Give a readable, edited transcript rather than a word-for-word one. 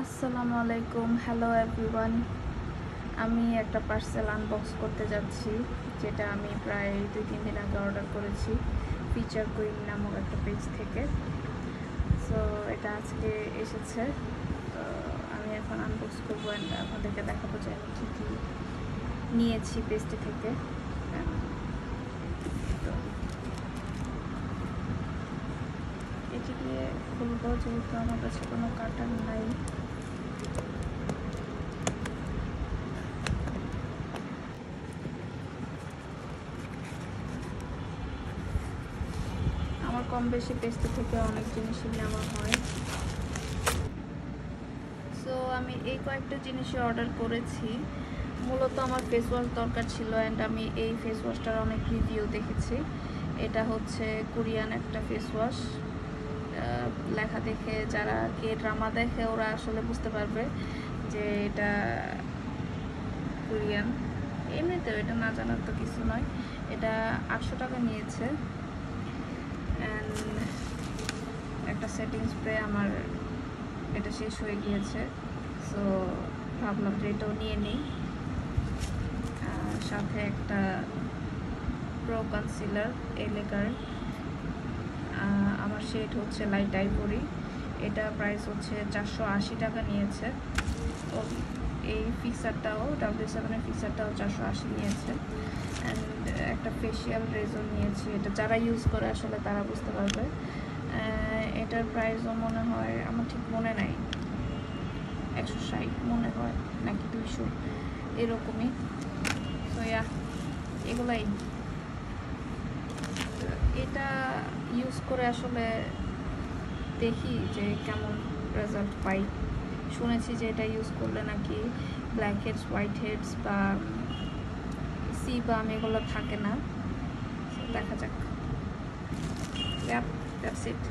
আসসালামু আলাইকুম, hello everyone. আমি একটা পার্সেল আনবক্স করতে যাচ্ছি, যেটা আমি প্রায় 2-3 দিন আগে অর্ডার করেছি ফিচার কুইন নামক একটা পেজ থেকে। সো এটা আজকে এসেছে, তো আমি এখন আনবক্স করবো অ্যান্ড আপনাদেরকে দেখাবো যে আমি কী কী নিয়েছি পেজটি থেকে। তো এটি দিয়ে খুলবো, যেহেতু আমার কাছে কোনো কাটার নাই। আমার কম বেশি পেস্ট থেকে অনেক জিনিসই নেওয়া হয়। সো আমি এই কয়েকটা জিনিসই অর্ডার করেছি। মূলত আমার ফেস ওয়াশ দরকার ছিল অ্যান্ড আমি এই ফেস ওয়াশটার অনেক রিভিউ দেখেছি। এটা হচ্ছে কোরিয়ান একটা ফেস ওয়াশ। লেখা দেখে যারা কে ড্রামা দেখে ওরা আসলে বুঝতে পারবে যে এটা কোরিয়ান। এমনিতেও এটা না জানার তো কিছু নয়। এটা 800 টাকা নিয়েছে। অ্যান্ড একটা সেটিং স্প্রে আমার এটা শেষ হয়ে গিয়েছে, সো ভাবলাম যে এটাও নিয়ে নিই। সাথে একটা প্রো কনসিলার এলেকার, আমার শেড হচ্ছে লাইট আইভরি। এটা প্রাইস হচ্ছে 480 টাকা নিয়েছে। ও এই ফিক্সারটাও W7 এর ফিক্সারটাও 480 নিয়েছে। অ্যান্ড একটা ফেশিয়াল রেজর নিয়েছি। এটা যারা ইউজ করে আসলে তারা বুঝতে পারবে। এটার প্রাইসও মনে হয়, আমার ঠিক মনে নাই, 160 মনে হয় নাকি 200 এরকমই। তো এগুলাই। এটা ইউজ করে আসলে দেখি যে কেমন রেজাল্ট পাই। শুনেছি যে এটা ইউজ করলে নাকি ব্ল্যাক হেডস, হোয়াইট হেডস বা সিবাম এগুলো থাকে না। দেখা যাক। That's it.